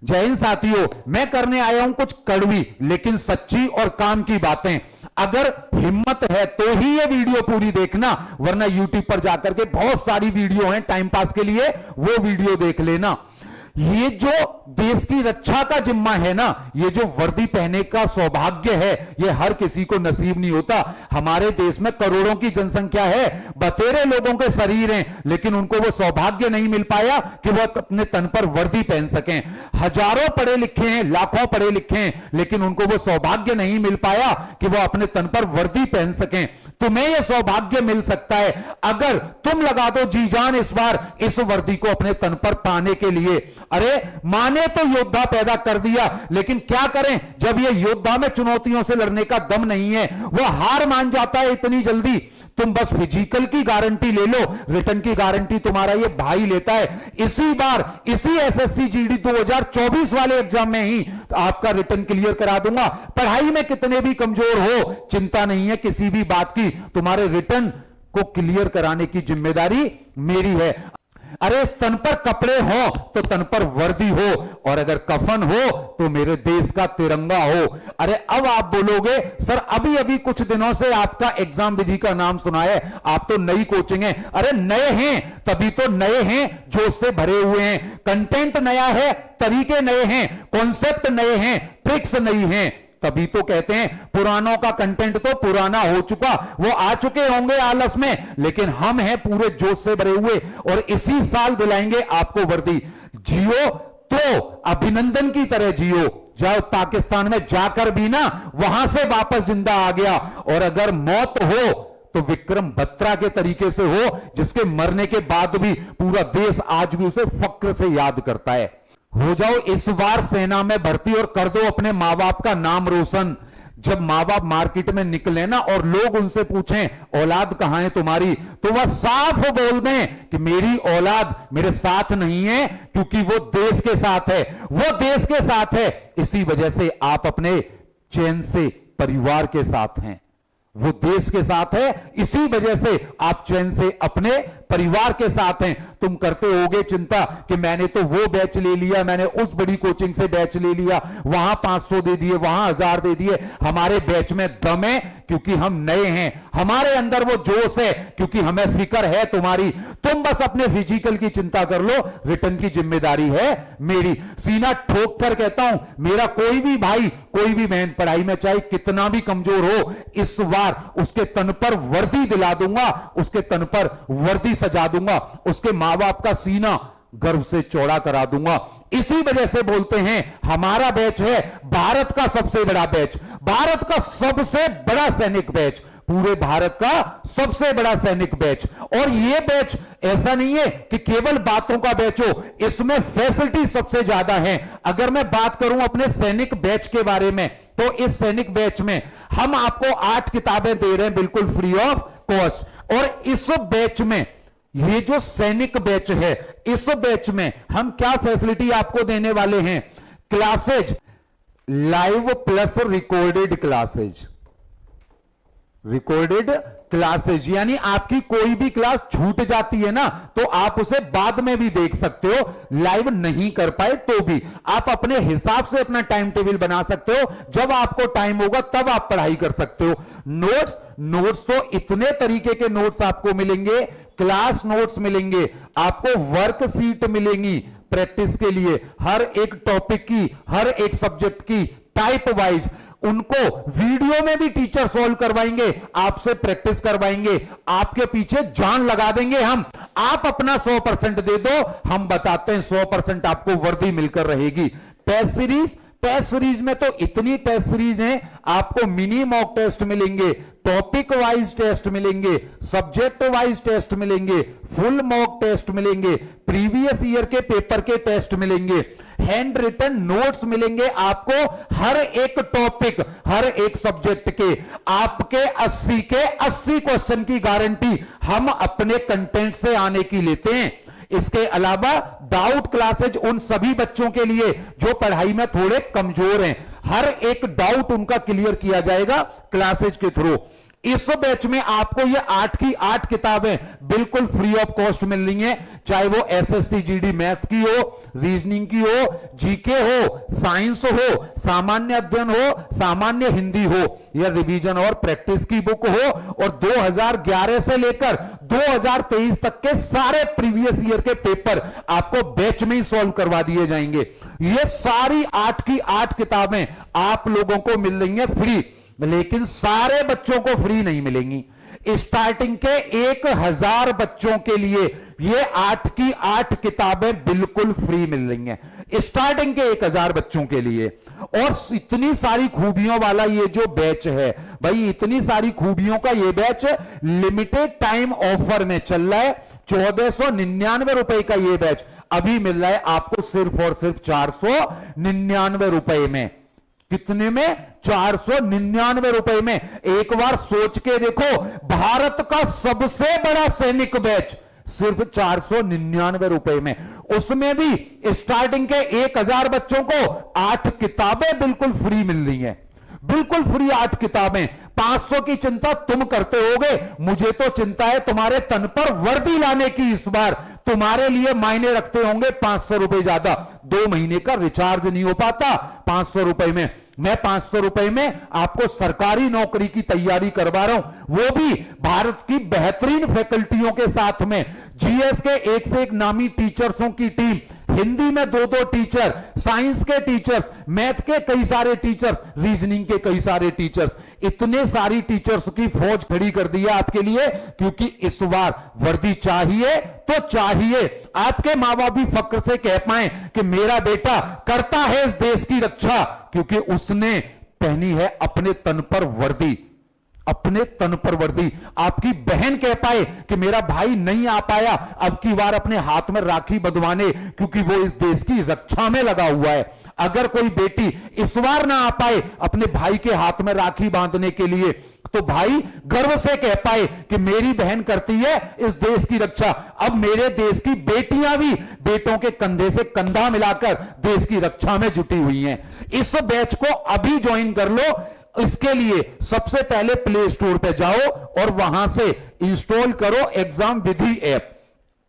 जय हिंद साथियों, मैं करने आया हूं कुछ कड़वी लेकिन सच्ची और काम की बातें। अगर हिम्मत है तो ही ये वीडियो पूरी देखना, वरना यूट्यूब पर जाकर के बहुत सारी वीडियो हैं टाइम पास के लिए, वो वीडियो देख लेना। ये जो देश की रक्षा का जिम्मा है ना, ये जो वर्दी पहनने का सौभाग्य है, ये हर किसी को नसीब नहीं होता। हमारे देश में करोड़ों की जनसंख्या है, बतेरे लोगों के शरीर हैं, लेकिन उनको वो सौभाग्य नहीं मिल पाया कि वो अपने तन पर वर्दी पहन सकें। हजारों पढ़े लिखे हैं, लाखों पढ़े लिखे हैं, लेकिन उनको वो सौभाग्य नहीं मिल पाया कि वो अपने तन पर वर्दी पहन सकें। तुम्हें यह सौभाग्य मिल सकता है अगर तुम लगा दो जी जान इस बार इस वर्दी को अपने तन पर पाने के लिए। अरे मां ने तो योद्धा पैदा कर दिया, लेकिन क्या करें जब ये योद्धा में चुनौतियों से लड़ने का दम नहीं है, वो हार मान जाता है इतनी जल्दी। तुम बस फिजिकल की गारंटी ले लो, रिटर्न की गारंटी तुम्हारा ये भाई लेता है। इसी बार इसी एसएससी जीडी 2024 वाले एग्जाम में ही आपका रिटर्न क्लियर करा दूंगा। पढ़ाई में कितने भी कमजोर हो, चिंता नहीं है किसी भी बात की, तुम्हारे रिटर्न को क्लियर कराने की जिम्मेदारी मेरी है। अरे तन पर कपड़े हो तो तन पर वर्दी हो, और अगर कफन हो तो मेरे देश का तिरंगा हो। अरे अब आप बोलोगे सर अभी अभी कुछ दिनों से आपका एग्जाम विधि का नाम सुना है, आप तो नई कोचिंग है। अरे नए हैं तभी तो नए हैं, जोश से भरे हुए हैं। कंटेंट नया है, तरीके नए हैं, कॉन्सेप्ट नए हैं, ट्रिक्स नई हैं, तभी तो कहते हैं पुरानों का कंटेंट तो पुराना हो चुका। वो आ चुके होंगे आलस में, लेकिन हम हैं पूरे जोश से भरे हुए, और इसी साल दिलाएंगे आपको वर्दी। जियो तो अभिनंदन की तरह जियो, जाओ पाकिस्तान में जाकर भी ना वहां से वापस जिंदा आ गया, और अगर मौत हो तो विक्रम बत्रा के तरीके से हो, जिसके मरने के बाद भी पूरा देश आज भी उसे फक्र से याद करता है। हो जाओ इस बार सेना में भर्ती और कर दो अपने मां बाप का नाम रोशन। जब मां बाप मार्केट में निकले ना और लोग उनसे पूछें औलाद कहां है तुम्हारी, तो वह साफ बोल दें कि मेरी औलाद मेरे साथ नहीं है, क्योंकि वो देश के साथ है, वो देश के साथ है। इसी वजह से आप अपने चैन से परिवार के साथ हैं, वो देश के साथ है, इसी वजह से आप चैन से अपने परिवार के साथ हैं। तुम करते होगे चिंता कि मैंने तो वो बैच ले लिया, मैंने उस बड़ी कोचिंग से बैच ले लिया, वहां 500 दे दिए, वहां 1000 दे दिए। हमारे बैच में दम है क्योंकि हम नए हैं, हमारे अंदर वो जोश है क्योंकि हमें फिक्र है तुम्हारी। तुम बस अपने फिजिकल की चिंता कर लो, रिटर्न की जिम्मेदारी है मेरी। सीना ठोक कर कहता हूं, मेरा कोई भी भाई कोई भी बहन पढ़ाई में चाहे कितना भी कमजोर हो, इस बार उसके तन पर वर्दी दिला दूंगा, उसके तन पर वर्दी सजा दूंगा, उसके मां बाप का सीना गर्व से चौड़ा करा दूंगा। इसी वजह से बोलते हैं हमारा बैच है भारत का सबसे बड़ा बैच, भारत का सबसे बड़ा सैनिक बैच, पूरे भारत का सबसे बड़ा सैनिक बैच। और यह बैच ऐसा नहीं है कि केवल बातों का बैच हो, इसमें फैसिलिटी सबसे ज्यादा है। अगर मैं बात करूं अपने सैनिक बैच के बारे में, तो इस सैनिक बैच में हम आपको 8 किताबें दे रहे हैं बिल्कुल फ्री ऑफ कॉस्ट। और इस बैच में, ये जो सैनिक बैच है, इस बैच में हम क्या फैसिलिटी आपको देने वाले हैं? Classes live plus recorded classes, recorded classes, यानी आपकी कोई भी क्लास छूट जाती है ना, तो आप उसे बाद में भी देख सकते हो, लाइव नहीं कर पाए तो भी आप अपने हिसाब से अपना टाइम टेबल बना सकते हो, जब आपको टाइम होगा तब आप पढ़ाई कर सकते हो। नोट्स तो इतने तरीके के नोट्स आपको मिलेंगे, क्लास नोट्स मिलेंगे, आपको वर्कशीट मिलेंगी प्रैक्टिस के लिए, हर एक टॉपिक की, हर एक सब्जेक्ट की टाइप वाइज। उनको वीडियो में भी टीचर सॉल्व करवाएंगे, आपसे प्रैक्टिस करवाएंगे, आपके पीछे जान लगा देंगे हम। आप अपना 100% दे दो, हम बताते हैं 100% आपको वर्दी मिलकर रहेगी। टेस्ट सीरीज में तो इतनी टेस्ट सीरीज हैं, आपको मिनी मॉक टेस्ट मिलेंगे, टॉपिक वाइज टेस्ट मिलेंगे, सब्जेक्ट वाइज टेस्ट मिलेंगे, फुल मॉक टेस्ट मिलेंगे, प्रीवियस ईयर के पेपर के टेस्ट मिलेंगे, हैंड रिटन नोट्स मिलेंगे आपको हर एक टॉपिक, हर एक सब्जेक्ट के। आपके 80 के 80 क्वेश्चन की गारंटी हम अपने कंटेंट से आने की लेते हैं। इसके अलावा डाउट क्लासेज उन सभी बच्चों के लिए जो पढ़ाई में थोड़े कमजोर हैं, हर एक डाउट उनका क्लियर किया जाएगा क्लासेज के थ्रू। इस बैच में आपको ये 8 की 8 किताबें बिल्कुल फ्री ऑफ कॉस्ट मिल रही हैं, चाहे वो एसएससी जीडी मैथ्स की हो, रीजनिंग की हो, जीके हो, साइंस हो, सामान्य अध्ययन हो, सामान्य हिंदी हो, या रिवीजन और प्रैक्टिस की बुक हो, और 2011 से लेकर 2023 तक के सारे प्रीवियस ईयर के पेपर आपको बैच में ही सॉल्व करवा दिए जाएंगे। ये सारी 8 की 8 किताबें आप लोगों को मिल रही हैं फ्री, लेकिन सारे बच्चों को फ्री नहीं मिलेंगी। स्टार्टिंग के 1000 बच्चों के लिए ये 8 की 8 किताबें बिल्कुल फ्री मिल रही हैं, स्टार्टिंग के 1000 बच्चों के लिए। और इतनी सारी खूबियों वाला ये जो बैच है भाई, इतनी सारी खूबियों का ये बैच लिमिटेड टाइम ऑफर में चल रहा है। 1499 रुपए का ये बैच अभी मिल रहा है आपको सिर्फ और सिर्फ 499 रुपए में। कितने में? 499 रुपए में। एक बार सोच के देखो, भारत का सबसे बड़ा सैनिक बैच सिर्फ 499 रुपए में, उसमें भी स्टार्टिंग के 1000 बच्चों को 8 किताबें बिल्कुल फ्री मिल रही हैं, बिल्कुल फ्री 8 किताबें। 500 की चिंता तुम करते होगे, मुझे तो चिंता है तुम्हारे तन पर वर्दी लाने की। इस बार तुम्हारे लिए मायने रखते होंगे 500 रुपए ज्यादा। 2 महीने का रिचार्ज नहीं हो पाता 500 रुपए में। मैं 500 रुपए में आपको सरकारी नौकरी की तैयारी करवा रहा हूं, वो भी भारत की बेहतरीन फैकल्टियों के साथ में। जीएस के एक से एक नामी टीचर्सों की टीम, हिंदी में 2-2 टीचर, साइंस के टीचर्स, मैथ के कई सारे टीचर्स, रीजनिंग के कई सारे टीचर्स, इतने सारी टीचर्स की फौज खड़ी कर दी है आपके लिए। क्योंकि इस बार वर्दी चाहिए तो चाहिए। आपके मां बाप भी फक्र से कह पाए कि मेरा बेटा करता है इस देश की रक्षा, क्योंकि उसने पहनी है अपने तन पर वर्दी, अपने तन पर वर्दी। आपकी बहन कह पाए कि मेरा भाई नहीं आ पाया अब की बार अपने हाथ में राखी बंधवाने, क्योंकि वो इस देश की रक्षा में लगा हुआ है। अगर कोई बेटी इस बार ना आ पाए अपने भाई के हाथ में राखी बांधने के लिए, तो भाई गर्व से कह पाए कि मेरी बहन करती है इस देश की रक्षा। अब मेरे देश की बेटियां भी बेटों के कंधे से कंधा मिलाकर देश की रक्षा में जुटी हुई हैं। इस बैच को अभी ज्वाइन कर लो। इसके लिए सबसे पहले प्ले स्टोर पे जाओ और वहां से इंस्टॉल करो एग्जाम विधि ऐप।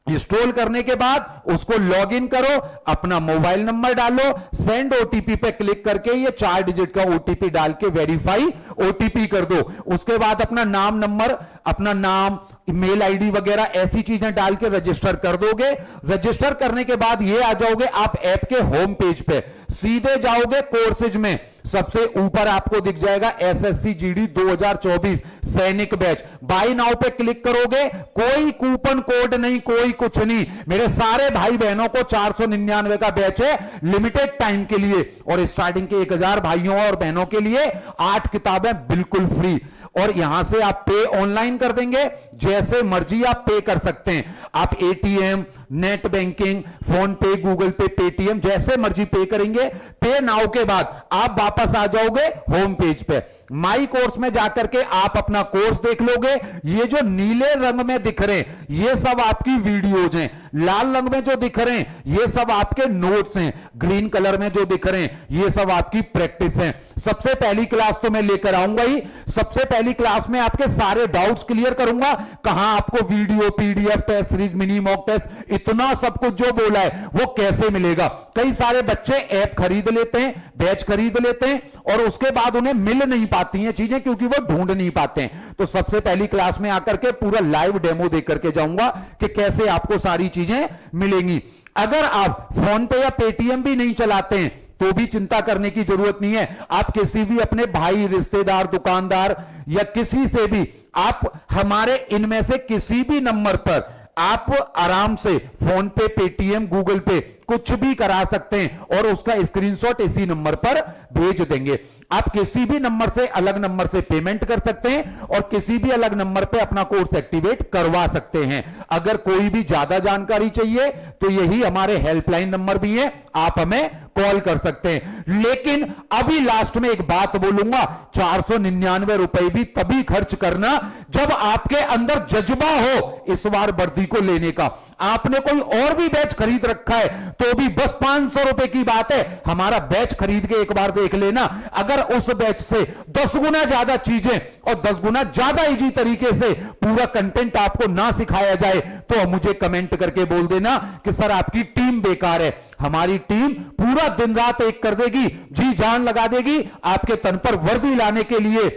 इंस्टॉल करने के बाद उसको लॉग इन करो, अपना मोबाइल नंबर डालो, सेंड ओटीपी पे क्लिक करके ये 4 डिजिट का ओटीपी डाल के वेरीफाई ओटीपी कर दो। उसके बाद अपना नाम, नंबर, अपना नाम, मेल आईडी वगैरह ऐसी चीजें डाल के रजिस्टर कर दोगे। रजिस्टर करने के बाद ये आ जाओगे आप ऐप के होम पेज पे, सीधे जाओगे कोर्सेज में, सबसे ऊपर आपको दिख जाएगा एसएससी जीडी 2024 सैनिक बैच। बाय नाउ पे क्लिक करोगे, कोई कूपन कोड नहीं, कोई कुछ नहीं। मेरे सारे भाई बहनों को 499 का बैच है लिमिटेड टाइम के लिए, और स्टार्टिंग के 1000 भाइयों और बहनों के लिए 8 किताबें बिल्कुल फ्री। और यहां से आप पे ऑनलाइन कर देंगे, जैसे मर्जी आप पे कर सकते हैं। आप एटीएम, नेट बैंकिंग, फोन पे, गूगल पे, पेटीएम जैसे मर्जी पे करेंगे। पे नाउ के बाद आप वापस आ जाओगे होम पेज पे। माई कोर्स में जाकर के आप अपना कोर्स देख लोगे। ये जो नीले रंग में दिख रहे हैं ये सब आपकी वीडियोज हैं, लाल रंग में जो दिख रहे हैं ये सब आपके नोट्स हैं, ग्रीन कलर में जो दिख रहे हैं ये सब आपकी प्रैक्टिस है। सबसे पहली क्लास तो मैं लेकर आऊंगा ही, सबसे पहली क्लास में आपके सारे डाउट्स क्लियर करूंगा। कहां आपको video, PDF, test series, mini mock test, इतना सब कुछ जो बोला है वो कैसे मिलेगा। कई सारे बच्चे ऐप खरीद लेते हैं, बैच खरीद लेते हैं, और उसके बाद उन्हें मिल नहीं पाती हैं चीजें, क्योंकि वो ढूंढ नहीं पाते हैं। तो सबसे पहली क्लास में आकर के पूरा लाइव डेमो दे करके जाऊंगा कि कैसे आपको सारी चीजें मिलेंगी। अगर आप फोन पे या पेटीएम भी नहीं चलाते हैं तो भी चिंता करने की जरूरत नहीं है। आप किसी भी अपने भाई, रिश्तेदार, दुकानदार या किसी से भी आप हमारे इनमें से किसी भी नंबर पर आप आराम से फोन पे, पेटीएम, गूगल पे कुछ भी करा सकते हैं, और उसका स्क्रीनशॉट इसी नंबर पर भेज देंगे। आप किसी भी नंबर से, अलग नंबर से पेमेंट कर सकते हैं, और किसी भी अलग नंबर पे अपना कोर्स एक्टिवेट करवा सकते हैं। अगर कोई भी ज्यादा जानकारी चाहिए तो यही हमारे हेल्पलाइन नंबर भी है, आप हमें कॉल कर सकते हैं। लेकिन अभी लास्ट में एक बात बोलूंगा, 499 रुपए भी तभी खर्च करना जब आपके अंदर जज्बा हो इस बार वर्दी को लेने का। आपने कोई और भी बैच खरीद रखा है तो भी बस 500 रुपए की बात है, हमारा बैच खरीद के एक बार देख लेना। अगर उस बैच से 10 गुना ज्यादा चीजें और 10 गुना ज्यादा इजी तरीके से पूरा कंटेंट आपको ना सिखाया जाए तो मुझे कमेंट करके बोल देना कि सर आपकी टीम बेकार है। हमारी टीम पूरा दिन रात एक कर देगी, जी जान लगा देगी आपके तन पर वर्दी लाने के लिए।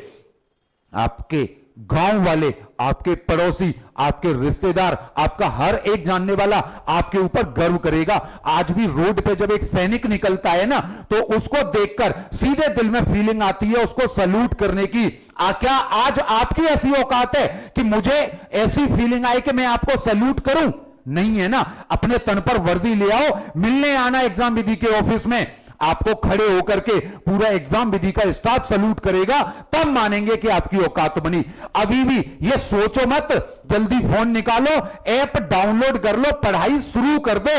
आपके गांव वाले, आपके पड़ोसी, आपके रिश्तेदार, आपका हर एक जानने वाला आपके ऊपर गर्व करेगा। आज भी रोड पे जब एक सैनिक निकलता है ना तो उसको देखकर सीधे दिल में फीलिंग आती है उसको सैल्यूट करने की। क्या आज आपकी ऐसी औकात है कि मुझे ऐसी फीलिंग आए कि मैं आपको सैल्यूट करूं? नहीं है ना। अपने तन पर वर्दी ले आओ, मिलने आना एग्जाम विधि के ऑफिस में, आपको खड़े होकर के पूरा एग्जाम विधि का स्टाफ सैल्यूट करेगा, तब मानेंगे कि आपकी औकात बनी। अभी भी ये सोचो मत, जल्दी फोन निकालो, ऐप डाउनलोड कर लो, पढ़ाई शुरू कर दो,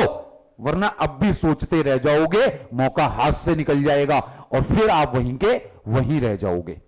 वरना अब भी सोचते रह जाओगे, मौका हाथ से निकल जाएगा और फिर आप वहीं के वहीं रह जाओगे।